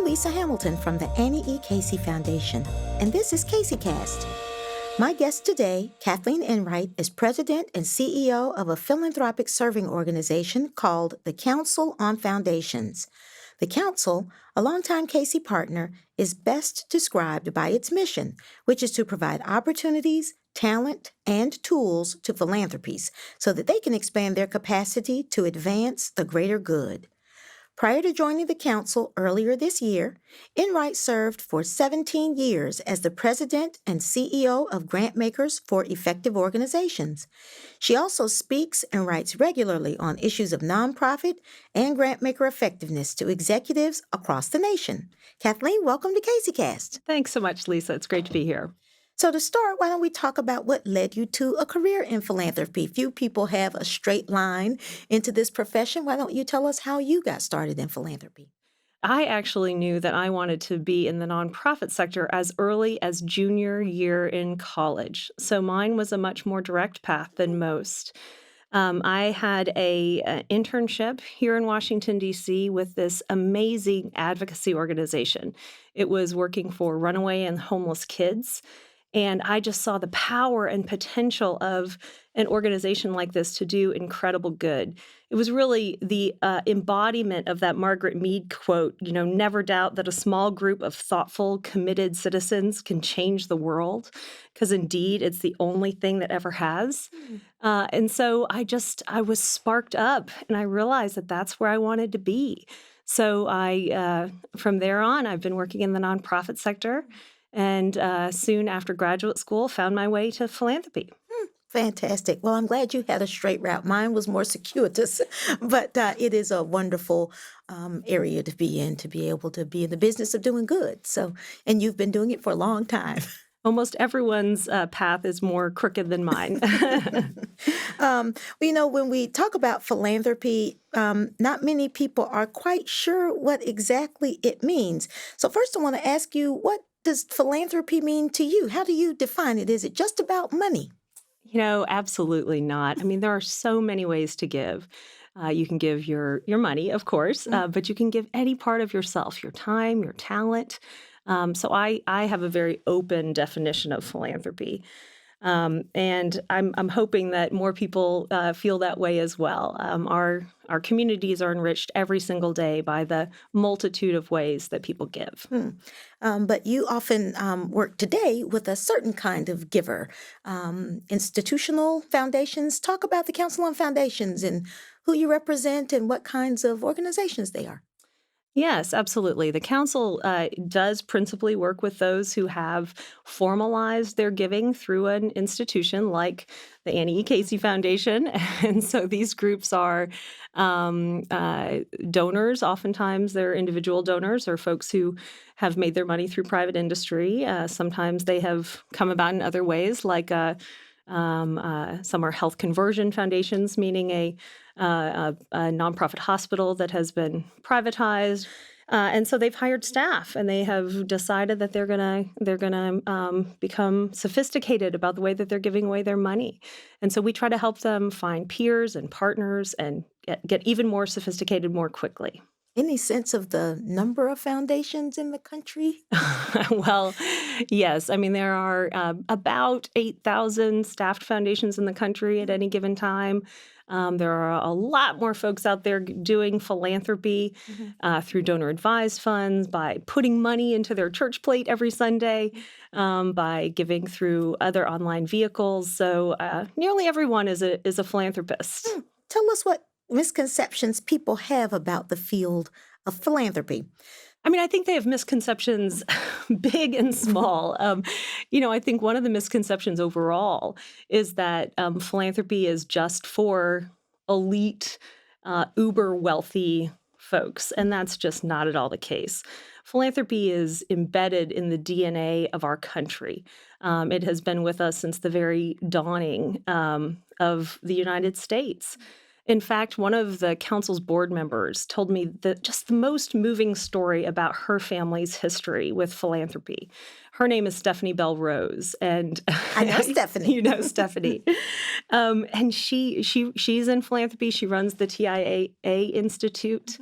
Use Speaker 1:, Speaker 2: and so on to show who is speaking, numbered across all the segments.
Speaker 1: I'm Lisa Hamilton from the Annie E. Casey Foundation, and this is CaseyCast. My guest today, Kathleen Enright, is president and CEO of a philanthropic serving organization called the Council on Foundations. The Council, a longtime Casey partner, is best described by its mission, which is to provide opportunities, talent, and tools to philanthropies so that they can expand their capacity to advance the greater good. Prior to joining the Council earlier this year, Enright served for 17 years as the president and CEO of Grantmakers for Effective Organizations. She also speaks and writes regularly on issues of nonprofit and grantmaker effectiveness to executives across the nation. Kathleen, welcome to CaseyCast.
Speaker 2: Thanks so much, Lisa. It's great to be here.
Speaker 1: So to start, why don't we talk about what led you to a career in philanthropy? Few people have a straight line into this profession. Why don't you tell us how you got started in philanthropy?
Speaker 2: I actually knew that I wanted to be in the nonprofit sector as early as junior year in college. So mine was a much more direct path than most. I had an internship here in Washington, D.C. with this amazing advocacy organization. It was working for runaway and homeless kids. And I just saw the power and potential of an organization like this to do incredible good. It was really the embodiment of that Margaret Mead quote, never doubt that a small group of thoughtful, committed citizens can change the world, because indeed it's the only thing that ever has. And so I was sparked up, and I realized that that's where I wanted to be. So from there on, I've been working in the nonprofit sector. And soon after graduate school, found my way to philanthropy.
Speaker 1: Fantastic. Well, I'm glad you had a straight route. Mine was more circuitous, but it is a wonderful area to be able to be in the business of doing good. And you've been doing it for a long time.
Speaker 2: Almost everyone's path is more crooked than mine.
Speaker 1: When we talk about philanthropy, not many people are quite sure what exactly it means. So first I want to ask you, what does philanthropy mean to you? How do you define it? Is it just about money?
Speaker 2: Absolutely not. There are so many ways to give. You can give your money, of course, but you can give any part of yourself, your time, your talent. So I have a very open definition of philanthropy. And I'm hoping that more people feel that way as well. Our communities are enriched every single day by the multitude of ways that people give.
Speaker 1: But you often work today with a certain kind of giver. Institutional foundations. Talk about the Council on Foundations and who you represent and what kinds of organizations they are.
Speaker 2: Yes, absolutely. The council does principally work with those who have formalized their giving through an institution like the Annie E. Casey Foundation. And so these groups are donors. Oftentimes they're individual donors or folks who have made their money through private industry. Sometimes they have come about in other ways, like some are health conversion foundations, meaning a nonprofit hospital that has been privatized, and so they've hired staff, and they have decided that they're gonna become sophisticated about the way that they're giving away their money, and so we try to help them find peers and partners and get even more sophisticated more quickly.
Speaker 1: Any sense of the number of foundations in the country?
Speaker 2: Well, yes. There are about 8,000 staffed foundations in the country at any given time. There are a lot more folks out there doing philanthropy through donor-advised funds, by putting money into their church plate every Sunday, by giving through other online vehicles. So nearly everyone is a philanthropist.
Speaker 1: Tell us what misconceptions people have about the field of philanthropy.
Speaker 2: I think they have misconceptions big and small. I think one of the misconceptions overall is that philanthropy is just for elite, uber wealthy folks, and that's just not at all the case. Philanthropy is embedded in the DNA of our country. It has been with us since the very dawning of the United States. In fact, one of the council's board members told me that just the most moving story about her family's history with philanthropy. Her name is Stephanie Bell Rose, and
Speaker 1: I know Stephanie.
Speaker 2: You know Stephanie, and she's in philanthropy. She runs the TIAA Institute,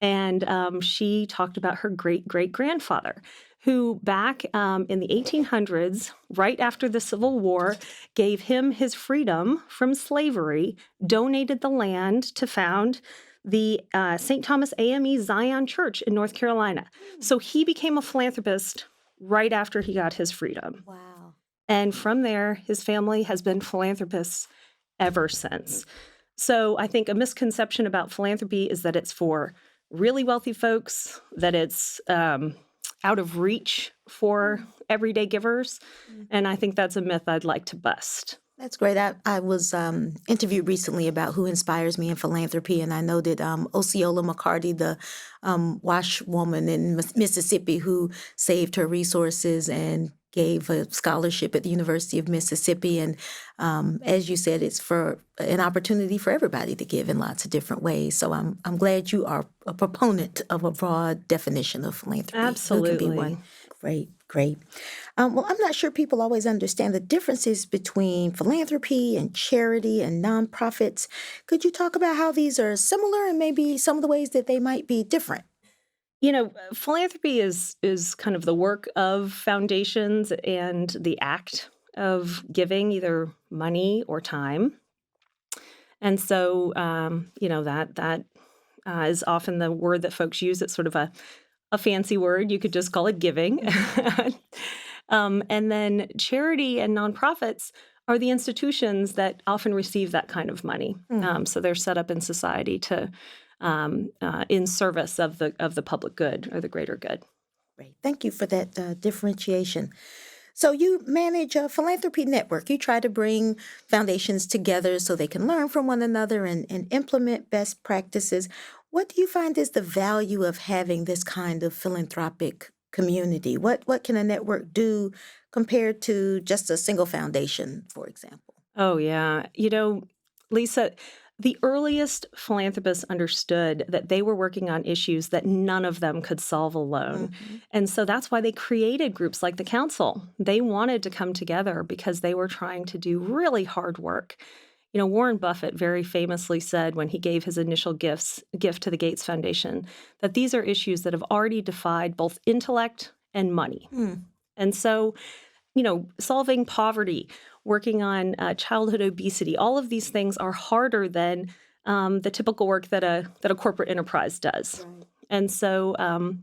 Speaker 2: And she talked about her great-great-grandfather, who back in the 1800s, right after the Civil War, gave him his freedom from slavery, donated the land to found the St. Thomas AME Zion Church in North Carolina. So he became a philanthropist right after he got his freedom.
Speaker 1: Wow.
Speaker 2: And from there, his family has been philanthropists ever since. So I think a misconception about philanthropy is that it's for really wealthy folks, that it's out of reach for everyday givers. And I think that's a myth I'd like to bust.
Speaker 1: That's great. I was interviewed recently about who inspires me in philanthropy, and I noted Osceola McCarty, the washwoman in Mississippi who saved her resources and gave a scholarship at the University of Mississippi. And as you said, it's for an opportunity for everybody to give in lots of different ways. So I'm glad you are a proponent of a broad definition of philanthropy.
Speaker 2: Absolutely.
Speaker 1: Who can be one. Great, great. Well, I'm not sure people always understand the differences between philanthropy and charity and nonprofits. Could you talk about how these are similar and maybe some of the ways that they might be different?
Speaker 2: Philanthropy is kind of the work of foundations and the act of giving either money or time. And so, that is often the word that folks use. It's sort of a fancy word. You could just call it giving. And then charity and nonprofits are the institutions that often receive that kind of money. So they're set up in society to in service of the public good or the greater good.
Speaker 1: Great. Thank you for that differentiation. So you manage a philanthropy network. You try to bring foundations together so they can learn from one another and implement best practices. What do you find is the value of having this kind of philanthropic community? What can a network do compared to just a single foundation, for example?
Speaker 2: Oh, yeah. Lisa, the earliest philanthropists understood that they were working on issues that none of them could solve alone. And so that's why they created groups like the Council. They wanted to come together because they were trying to do really hard work. Warren Buffett very famously said when he gave his initial gift to the Gates Foundation that these are issues that have already defied both intellect and money. And so, solving poverty, working on childhood obesity, all of these things are harder than the typical work that a corporate enterprise does. Right. And so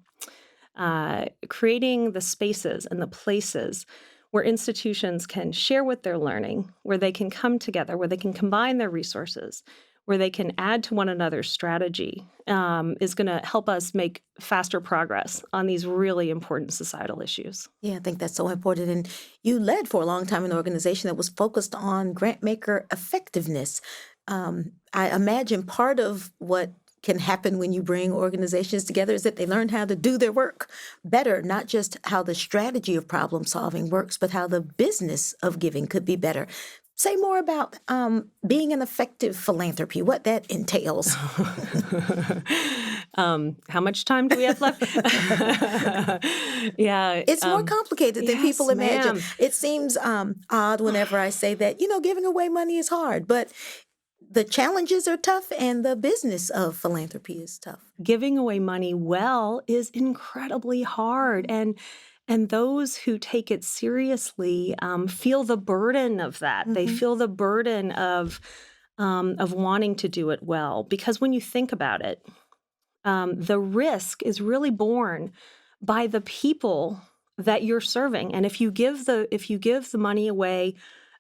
Speaker 2: creating the spaces and the places where institutions can share what they're learning, where they can come together, where they can combine their resources, where they can add to one another's strategy, is going to help us make faster progress on these really important societal issues.
Speaker 1: Yeah, I think that's so important. And you led for a long time an organization that was focused on grantmaker effectiveness. I imagine part of what can happen when you bring organizations together is that they learn how to do their work better, not just how the strategy of problem solving works, but how the business of giving could be better. Say more about being an effective philanthropy, what that entails.
Speaker 2: How much time do we have left? Yeah.
Speaker 1: It's more complicated than people imagine.
Speaker 2: Ma'am.
Speaker 1: It seems odd whenever I say that, giving away money is hard, but the challenges are tough and the business of philanthropy is tough.
Speaker 2: Giving away money well is incredibly hard. And those who take it seriously feel the burden of that. They feel the burden of wanting to do it well. Because when you think about it, the risk is really borne by the people that you're serving. And if you give the money away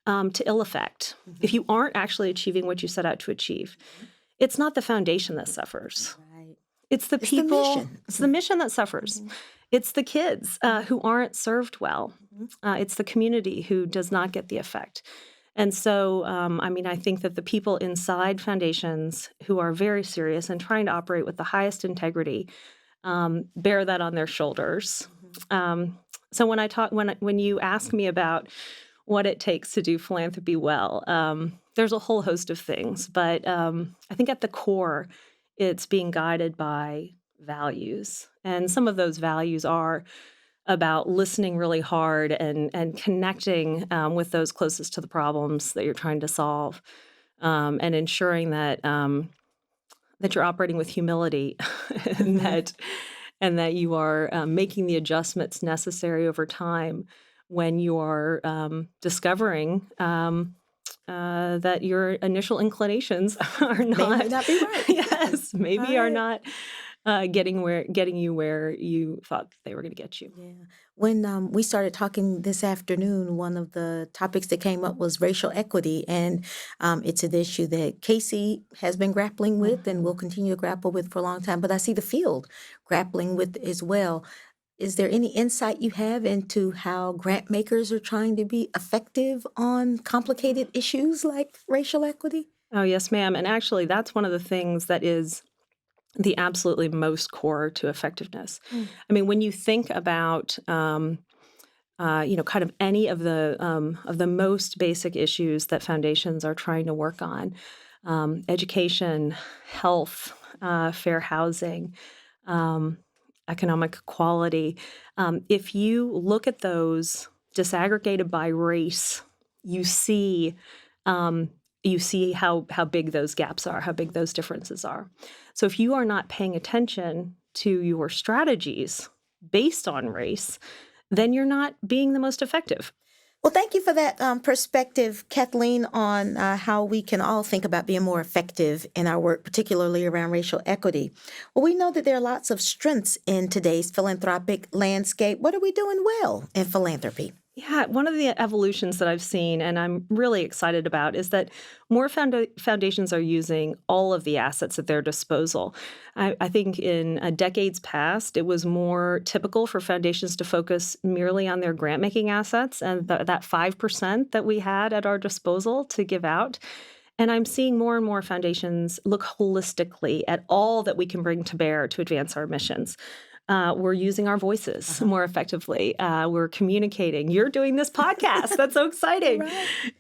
Speaker 2: to ill effect, if you aren't actually achieving what you set out to achieve, it's not the foundation that suffers.
Speaker 1: Right.
Speaker 2: It's the people.
Speaker 1: It's
Speaker 2: the mission that suffers. It's the kids who aren't served well. It's the community who does not get the effect. And so, I think that the people inside foundations who are very serious and trying to operate with the highest integrity bear that on their shoulders. So when you ask me about what it takes to do philanthropy well, there's a whole host of things. But I think at the core, it's being guided by values. And some of those values are about listening really hard and connecting with those closest to the problems that you're trying to solve, and ensuring that that you're operating with humility and that you are making the adjustments necessary over time when you are discovering that your initial inclinations are
Speaker 1: May or may
Speaker 2: not,
Speaker 1: not be right.
Speaker 2: yes, maybe are
Speaker 1: Right.
Speaker 2: not getting you where you thought they were going to get you.
Speaker 1: Yeah. When we started talking this afternoon, one of the topics that came up was racial equity, and it's an issue that Casey has been grappling with and will continue to grapple with for a long time. But I see the field grappling with as well. Is there any insight you have into how grant makers are trying to be effective on complicated issues like racial equity?
Speaker 2: Oh, yes, ma'am. And actually, that's one of the things that is the absolutely most core to effectiveness.
Speaker 1: Mm.
Speaker 2: I mean, when you think about kind of any of the most basic issues that foundations are trying to work on, education, health, fair housing, um, economic equality. If you look at those disaggregated by race, you see um, how big those gaps are, how big those differences are. So if you are not paying attention to your strategies based on race, then you're not being the most effective.
Speaker 1: Well, thank you for that perspective, Kathleen, on how we can all think about being more effective in our work, particularly around racial equity. Well, we know that there are lots of strengths in today's philanthropic landscape. What are we doing well in philanthropy?
Speaker 2: Yeah, one of the evolutions that I've seen and I'm really excited about is that more foundations are using all of the assets at their disposal. I think in decades past, it was more typical for foundations to focus merely on their grant making assets and that 5% that we had at our disposal to give out. And I'm seeing more and more foundations look holistically at all that we can bring to bear to advance our missions. We're using our voices more effectively. We're communicating. You're doing this podcast. That's so exciting.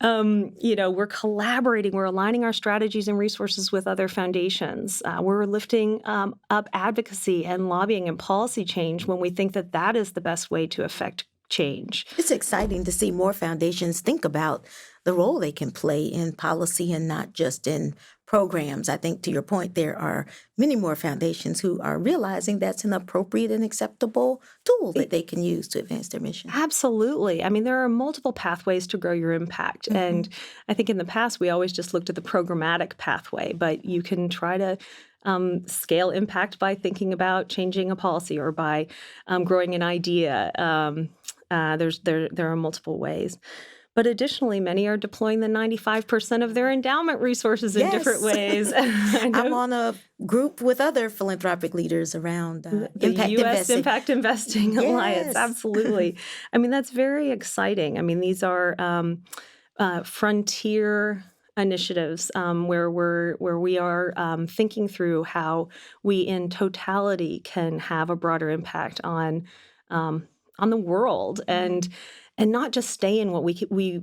Speaker 1: Right.
Speaker 2: We're collaborating. We're aligning our strategies and resources with other foundations. We're lifting up advocacy and lobbying and policy change when we think that that is the best way to affect change.
Speaker 1: It's exciting to see more foundations think about the role they can play in policy and not just in programs. I think to your point, there are many more foundations who are realizing that's an appropriate and acceptable tool that they can use to advance their mission.
Speaker 2: Absolutely. I mean, there are multiple pathways to grow your impact. And I think in the past, we always just looked at the programmatic pathway, but you can try to scale impact by thinking about changing a policy or by growing an idea. There are multiple ways. But additionally, many are deploying the 95% of their endowment resources in different ways.
Speaker 1: I'm on a group with other philanthropic leaders around
Speaker 2: the
Speaker 1: impact
Speaker 2: U.S.
Speaker 1: investing.
Speaker 2: Impact Investing Alliance.
Speaker 1: Yes.
Speaker 2: Absolutely. I mean, that's very exciting. I mean, these are frontier initiatives where we are thinking through how we, in totality, can have a broader impact on the world and not just stay in what we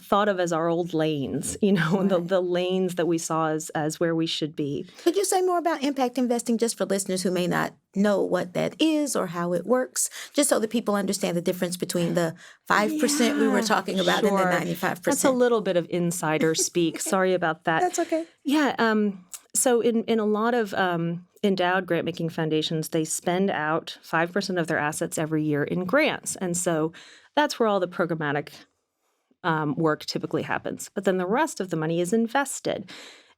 Speaker 2: thought of as our old lanes, the lanes that we saw as where we should be.
Speaker 1: Could you say more about impact investing just for listeners who may not know what that is or how it works, just so that people understand the difference between the 5% we were talking about and the 95%?
Speaker 2: That's a little bit of insider speak. Sorry about that.
Speaker 1: That's okay.
Speaker 2: Yeah. So in a lot of endowed grant-making foundations, they spend out 5% of their assets every year in grants. And so that's where all the programmatic work typically happens. But then the rest of the money is invested.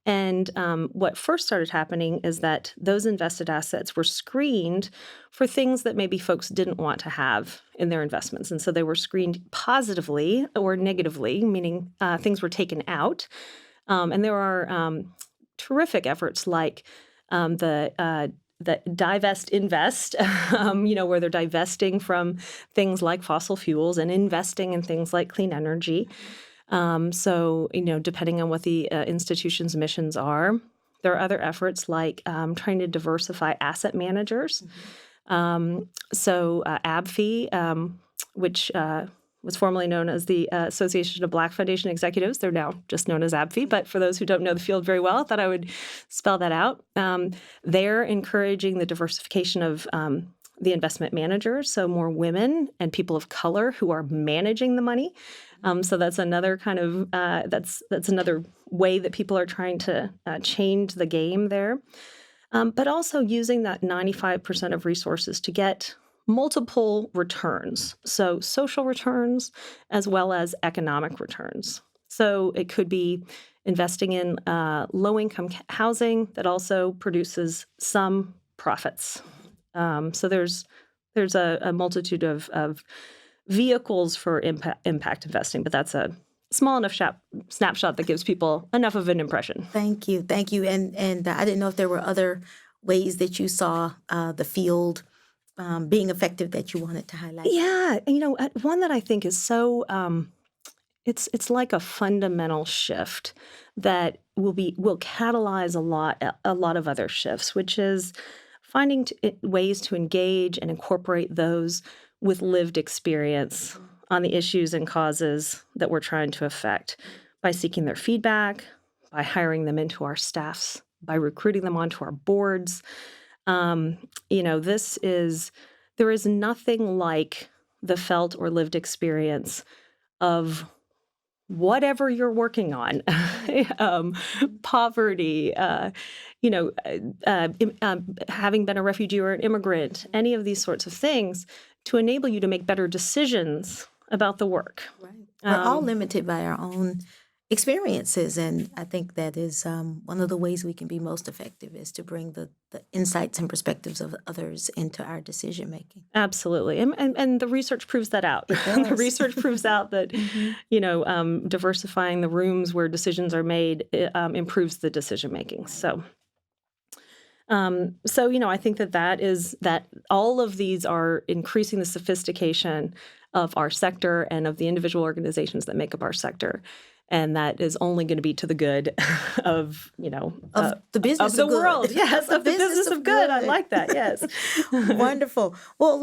Speaker 2: And what first started happening is that those invested assets were screened for things that maybe folks didn't want to have in their investments. And so they were screened positively or negatively, meaning things were taken out. And there are terrific efforts like the divest invest, where they're divesting from things like fossil fuels and investing in things like clean energy. So, depending on what the institution's missions are, there are other efforts like trying to diversify asset managers. So ABFE, which was formerly known as the Association of Black Foundation Executives. They're now just known as ABFE, but for those who don't know the field very well, I thought I would spell that out. They're encouraging the diversification of the investment managers, so more women and people of color who are managing the money. So that's another kind of that's another way that people are trying to change the game there. But also using that 95% of resources to get multiple returns, so social returns as well as economic returns. So it could be investing in low-income housing that also produces some profits. So there's a multitude of vehicles for impact investing, but that's a small enough snapshot that gives people enough of an impression.
Speaker 1: Thank you. And I didn't know if there were other ways that you saw the field being effective that you wanted to highlight.
Speaker 2: Yeah, one that I think is so it's like a fundamental shift that will catalyze a lot of other shifts, which is finding ways to engage and incorporate those with lived experience on the issues and causes that we're trying to affect by seeking their feedback, by hiring them into our staffs, by recruiting them onto our boards. There is nothing like the felt or lived experience of whatever you're working on, poverty, having been a refugee or an immigrant, any of these sorts of things to enable you to make better decisions about the work.
Speaker 1: Right. We're all limited by our own experiences, and I think that is one of the ways we can be most effective is to bring the insights and perspectives of others into our decision making.
Speaker 2: Absolutely, and the research proves that out. The research proves out that diversifying the rooms where decisions are made improves the decision making. So I think that all of these are increasing the sophistication of our sector and of the individual organizations that make up our sector. And that is only going to be to the good of
Speaker 1: the business
Speaker 2: of the
Speaker 1: of good.
Speaker 2: world. Yes, of the business of good. I like that. Yes.
Speaker 1: Wonderful. Well,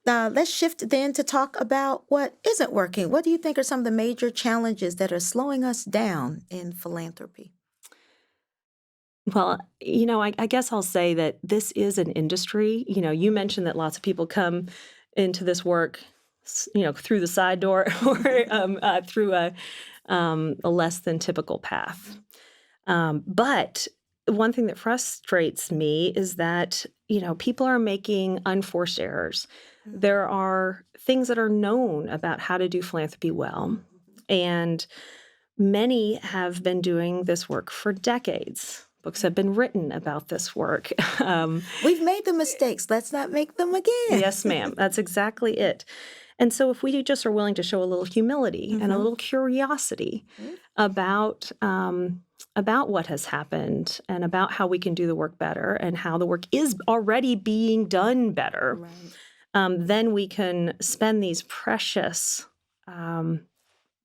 Speaker 1: let's shift then to talk about what isn't working. What do you think are some of the major challenges that are slowing us down in philanthropy?
Speaker 2: Well, I guess I'll say that this is an industry. You mentioned that lots of people come into this work, through the side door or through a less than typical path. But one thing that frustrates me is that, people are making unforced errors. Mm-hmm. There are things that are known about how to do philanthropy well, and many have been doing this work for decades. Books have been written about this work.
Speaker 1: We've made the mistakes. Let's not make them again.
Speaker 2: Yes, ma'am. That's exactly it. And so if we just are willing to show a little humility and a little curiosity about what has happened and about how we can do the work better and how the work is already being done better, then we can spend these precious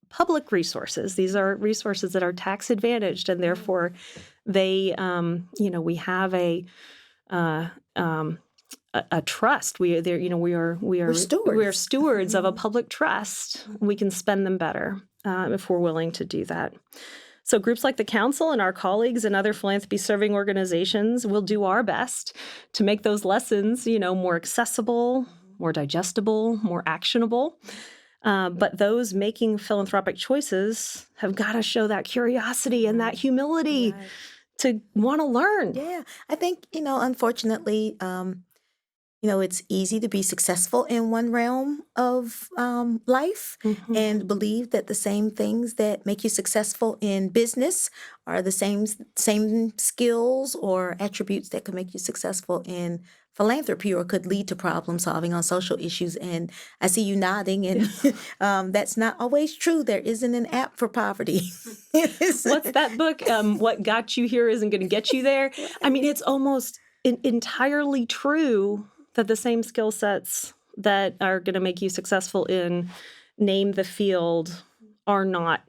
Speaker 2: public resources. These are resources that are tax advantaged, and therefore they, we have a trust. We're stewards of a public trust. We can spend them better if we're willing to do that. So groups like the Council and our colleagues and other philanthropy serving organizations will do our best to make those lessons, more accessible, more digestible, more actionable. But those making philanthropic choices have got to show that curiosity and that humility to want to learn.
Speaker 1: Yeah, I think, unfortunately, it's easy to be successful in one realm of life and believe that the same things that make you successful in business are the same skills or attributes that could make you successful in philanthropy or could lead to problem solving on social issues. And I see you nodding, and that's not always true. There isn't an app for poverty.
Speaker 2: What's that book? What got you here isn't going to get you there. I mean, it's almost entirely true that the same skill sets that are going to make you successful in name the field are not.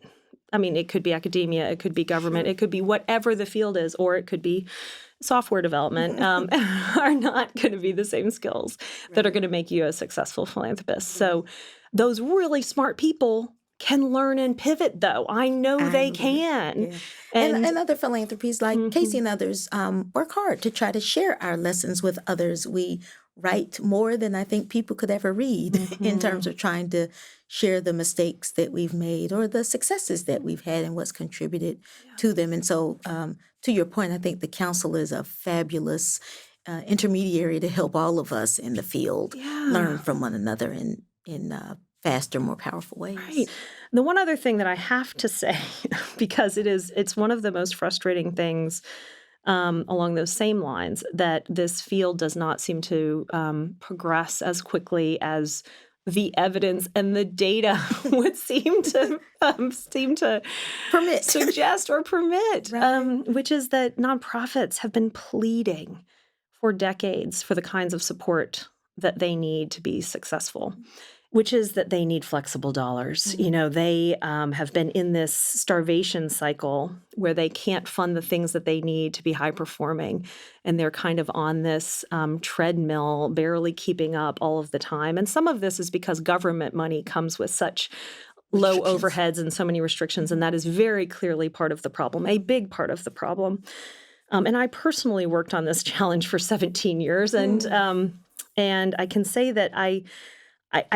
Speaker 2: I mean, it could be academia, it could be government, it could be whatever the field is, or it could be software development, are not going to be the same skills that are going to make you a successful philanthropist. So those really smart people can learn and pivot, though. I know they can.
Speaker 1: Yeah. And other philanthropies like Casey and others work hard to try to share our lessons with others. We write more than I think people could ever read in terms of trying to share the mistakes that we've made or the successes that we've had and what's contributed to them. And so, to your point, I think the council is a fabulous intermediary to help all of us in the field learn from one another in faster, more powerful ways.
Speaker 2: Right. The one other thing that I have to say, because it's one of the most frustrating things along those same lines, that this field does not seem to progress as quickly as the evidence and the data would seem to
Speaker 1: Permit.
Speaker 2: suggest or permit,
Speaker 1: Right.
Speaker 2: which is that nonprofits have been pleading for decades for the kinds of support that they need to be successful, which is that they need flexible dollars. They have been in this starvation cycle where they can't fund the things that they need to be high performing. And they're kind of on this treadmill, barely keeping up all of the time. And some of this is because government money comes with such low overheads and so many restrictions. And that is very clearly part of the problem, a big part of the problem. And I personally worked on this challenge for 17 years. And I can say that I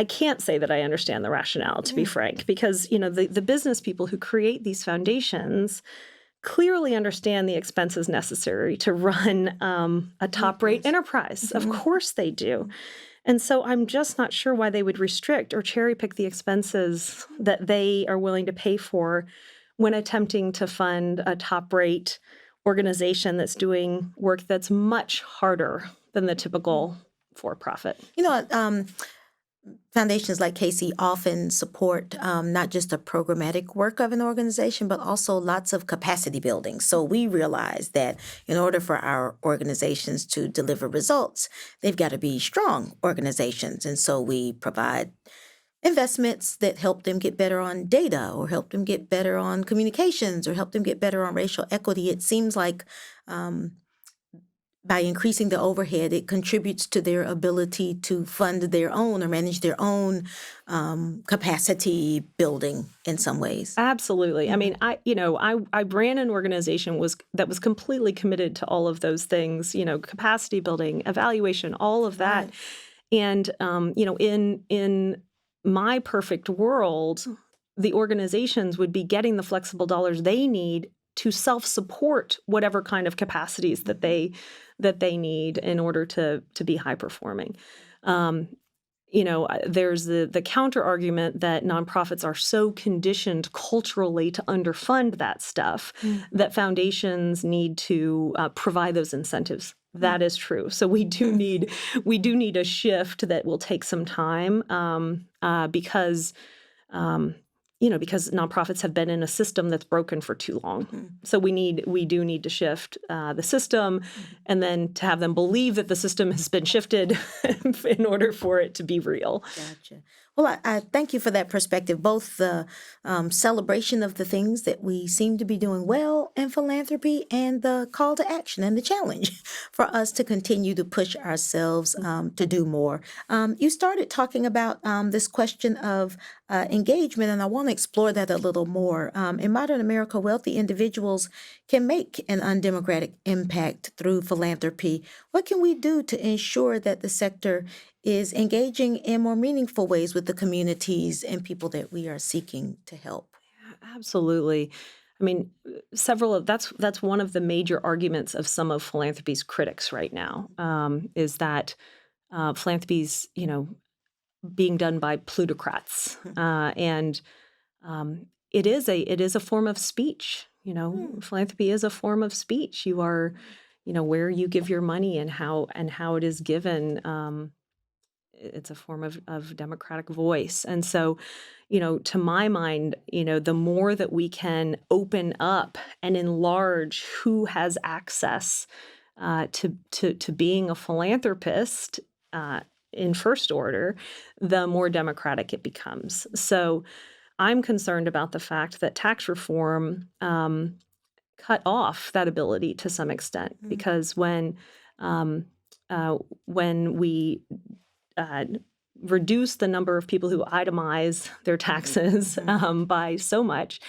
Speaker 2: can't say that I understand the rationale, to be frank, because the business people who create these foundations clearly understand the expenses necessary to run a top-rate enterprise. Of course they do. And so I'm just not sure why they would restrict or cherry-pick the expenses that they are willing to pay for when attempting to fund a top-rate organization that's doing work that's much harder than the typical for-profit.
Speaker 1: Foundations like Casey often support not just the programmatic work of an organization, but also lots of capacity building. So we realize that in order for our organizations to deliver results, they've got to be strong organizations. And so we provide investments that help them get better on data or help them get better on communications or help them get better on racial equity. It seems like by increasing the overhead, it contributes to their ability to fund their own or manage their own capacity building in some ways.
Speaker 2: Absolutely. I mean, I ran an organization that was completely committed to all of those things, capacity building, evaluation, all of that. And, in my perfect world, the organizations would be getting the flexible dollars they need to self-support whatever kind of capacities that they need in order to be high performing. There's the counter argument that nonprofits are so conditioned culturally to underfund that stuff that foundations need to provide those incentives. That is true. So we do need a shift that will take some time because nonprofits have been in a system that's broken for too long. So we do need to shift the system and then to have them believe that the system has been shifted in order for it to be real.
Speaker 1: Gotcha. Well, I thank you for that perspective, both the celebration of the things that we seem to be doing well in philanthropy and the call to action and the challenge for us to continue to push ourselves to do more. You started talking about this question of engagement, and I want to explore that a little more. In modern America, wealthy individuals can make an undemocratic impact through philanthropy. What can we do to ensure that the sector is engaging in more meaningful ways with the communities and people that we are seeking to help?
Speaker 2: Absolutely. I mean, that's one of the major arguments of some of philanthropy's critics right now, is that philanthropy's, being done by plutocrats, and it is a form of speech. Philanthropy is a form of speech. You are, where you give your money and how it is given. It's a form of democratic voice. And so, to my mind, the more that we can open up and enlarge who has access to being a philanthropist in first order, the more democratic it becomes. So I'm concerned about the fact that tax reform cut off that ability to some extent, because when we reduce the number of people who itemize their taxes by so much,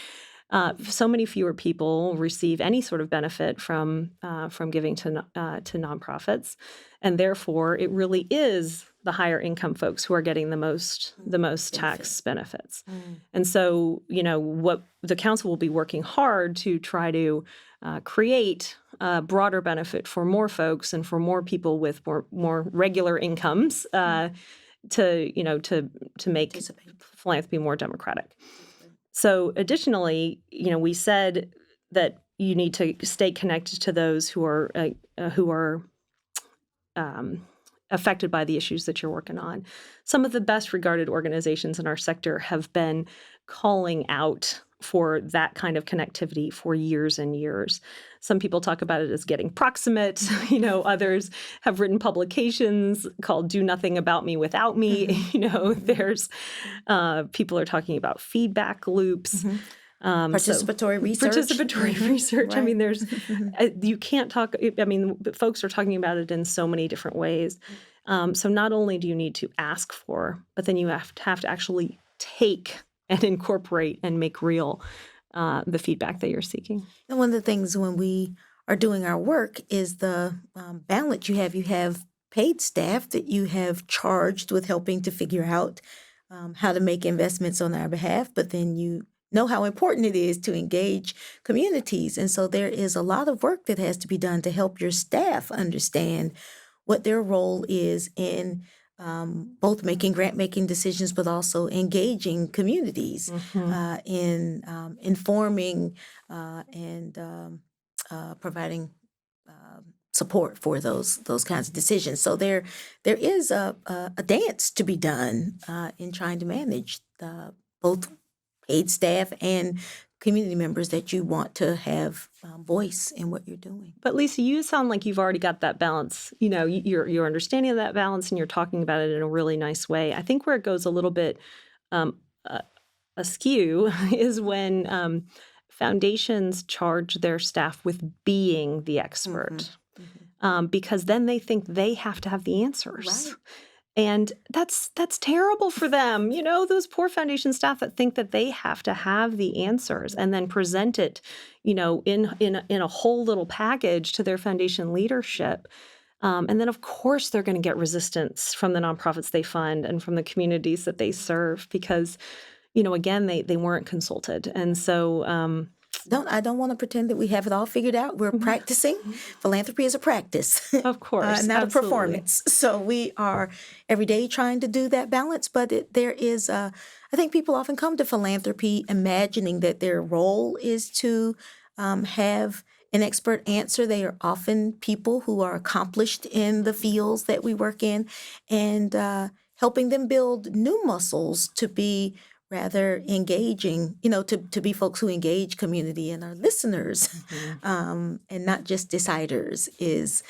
Speaker 2: So many fewer people receive any sort of benefit from giving to nonprofits, and therefore it really is the higher income folks who are getting the most tax benefits. And so, what the council will be working hard to try to create a broader benefit for more folks and for more people with more regular incomes to make philanthropy more democratic. So additionally, we said that you need to stay connected to those who are affected by the issues that you're working on. Some of the best regarded organizations in our sector have been calling out for that kind of connectivity for years and years. Some people talk about it as getting proximate. Others have written publications called "Do Nothing About Me Without Me." There's people are talking about feedback loops.
Speaker 1: Participatory research.
Speaker 2: Participatory research.
Speaker 1: Right.
Speaker 2: I mean, there's you can't talk. I mean, folks are talking about it in so many different ways. So not only do you need to ask for, but then you have to actually take and incorporate and make real the feedback that you're seeking.
Speaker 1: And one of the things when we are doing our work is the balance you have. You have paid staff that you have charged with helping to figure out how to make investments on our behalf, but then you know how important it is to engage communities. And so there is a lot of work that has to be done to help your staff understand what their role is in both making grant-making decisions, but also engaging communities in informing and providing support for those kinds of decisions. So there is a dance to be done in trying to manage both paid staff and community members that you want to have voice in what you're doing.
Speaker 2: But Lisa, you sound like you've already got that balance. You're understanding of that balance, and you're talking about it in a really nice way. I think where it goes a little bit askew is when foundations charge their staff with being the expert, because then they think they have to have the answers.
Speaker 1: Right.
Speaker 2: And that's terrible for them. Those poor foundation staff that think that they have to have the answers and then present it, in a whole little package to their foundation leadership. And then, of course, they're going to get resistance from the nonprofits they fund and from the communities that they serve because, again, they weren't consulted. And so
Speaker 1: I don't want to pretend that we have it all figured out. We're practicing. Philanthropy is a practice.
Speaker 2: Of course.
Speaker 1: Not
Speaker 2: absolutely.
Speaker 1: a performance. So we are every day trying to do that balance. But there is, I think people often come to philanthropy imagining that their role is to have an expert answer. They are often people who are accomplished in the fields that we work in and helping them build new muscles to be rather engaging, to be folks who engage community and are listeners and not just deciders is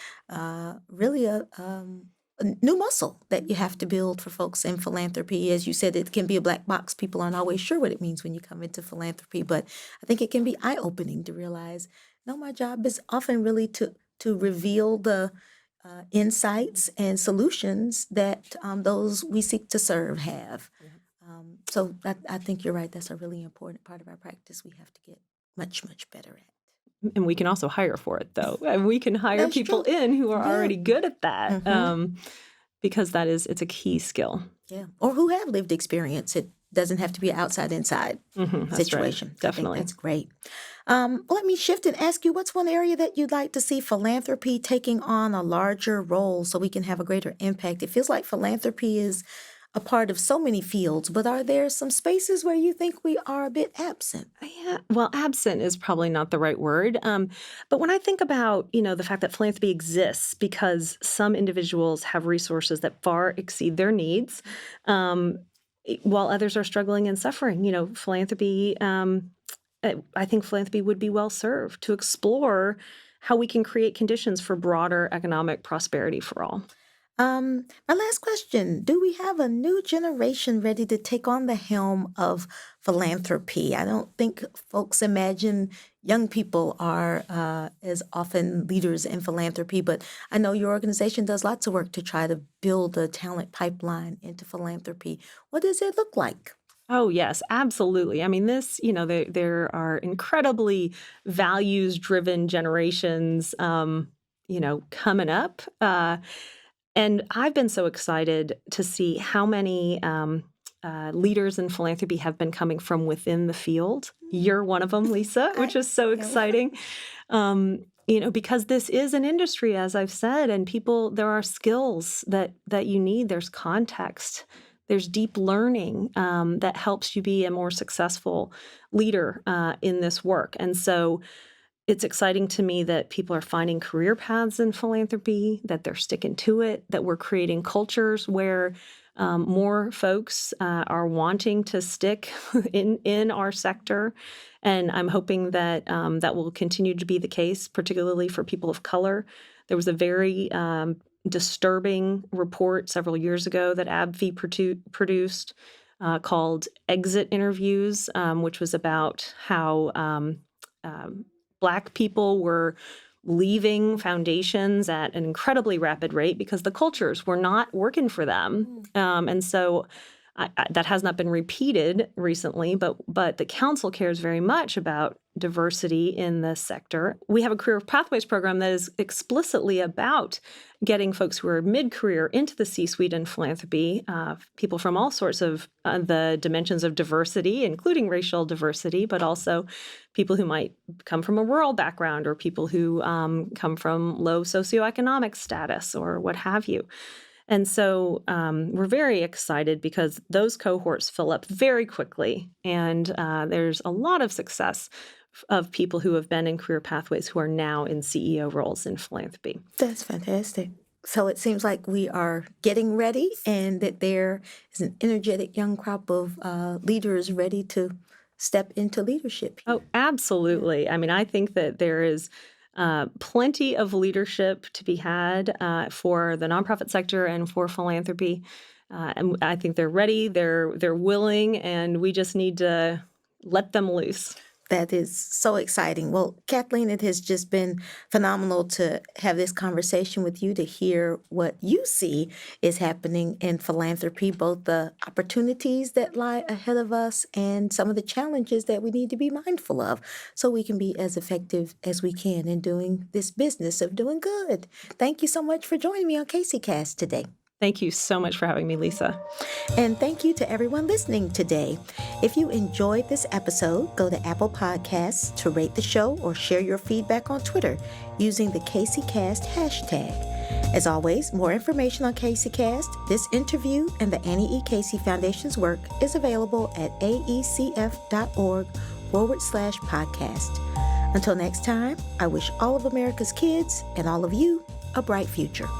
Speaker 1: really a new muscle that you have to build for folks in philanthropy. As you said, it can be a black box. People aren't always sure what it means when you come into philanthropy, but I think it can be eye-opening to realize, no, my job is often really to reveal the insights and solutions that those we seek to serve have. So I think you're right. That's a really important part of our practice we have to get much, much better at.
Speaker 2: And we can also hire for it, though. And we can hire
Speaker 1: That's
Speaker 2: people
Speaker 1: true.
Speaker 2: in who are
Speaker 1: Yeah.
Speaker 2: already good at that because it's a key skill.
Speaker 1: Yeah. Or who have lived experience. It doesn't have to be an outside-inside
Speaker 2: That's
Speaker 1: situation.
Speaker 2: right. Definitely.
Speaker 1: I think that's great. Let me shift and ask you, what's one area that you'd like to see philanthropy taking on a larger role so we can have a greater impact? It feels like philanthropy is a part of so many fields, but are there some spaces where you think we are a bit absent?
Speaker 2: Yeah, well, absent is probably not the right word. But when I think about, the fact that philanthropy exists because some individuals have resources that far exceed their needs, while others are struggling and suffering, philanthropy, I think philanthropy would be well served to explore how we can create conditions for broader economic prosperity for all.
Speaker 1: My last question, do we have a new generation ready to take on the helm of philanthropy? I don't think folks imagine young people are as often leaders in philanthropy, but I know your organization does lots of work to try to build a talent pipeline into philanthropy. What does it look like?
Speaker 2: Oh, yes, absolutely. I mean, there are incredibly values-driven generations, coming up. And I've been so excited to see how many leaders in philanthropy have been coming from within the field. You're one of them, Lisa,
Speaker 1: I
Speaker 2: which is so
Speaker 1: am.
Speaker 2: exciting. Because this is an industry, as I've said, and there are skills that you need. There's context. There's deep learning that helps you be a more successful leader in this work. And so it's exciting to me that people are finding career paths in philanthropy, that they're sticking to it, that we're creating cultures where more folks are wanting to stick in our sector. And I'm hoping that that will continue to be the case, particularly for people of color. There was a very disturbing report several years ago that AbbVie produced called Exit Interviews, which was about how Black people were leaving foundations at an incredibly rapid rate because the cultures were not working for them. And so that has not been repeated recently, but the council cares very much about diversity in this sector. We have a career pathways program that is explicitly about getting folks who are mid-career into the C-suite in philanthropy, people from all sorts of the dimensions of diversity, including racial diversity, but also people who might come from a rural background or people who come from low socioeconomic status or what have you. And so we're very excited because those cohorts fill up very quickly, and there's a lot of success of people who have been in career pathways who are now in CEO roles in philanthropy.
Speaker 1: That's fantastic. So it seems like we are getting ready and that there is an energetic young crop of leaders ready to step into leadership here.
Speaker 2: Oh, absolutely. I mean, I think that there is plenty of leadership to be had for the nonprofit sector and for philanthropy. And I think they're ready, they're willing, and we just need to let them loose.
Speaker 1: That is so exciting. Well, Kathleen, it has just been phenomenal to have this conversation with you, to hear what you see is happening in philanthropy, both the opportunities that lie ahead of us and some of the challenges that we need to be mindful of so we can be as effective as we can in doing this business of doing good. Thank you so much for joining me on CaseyCast today.
Speaker 2: Thank you so much for having me, Lisa.
Speaker 1: And thank you to everyone listening today. If you enjoyed this episode, go to Apple Podcasts to rate the show or share your feedback on Twitter using the CaseyCast hashtag. As always, more information on CaseyCast, this interview, and the Annie E. Casey Foundation's work is available at aecf.org/podcast. Until next time, I wish all of America's kids and all of you a bright future.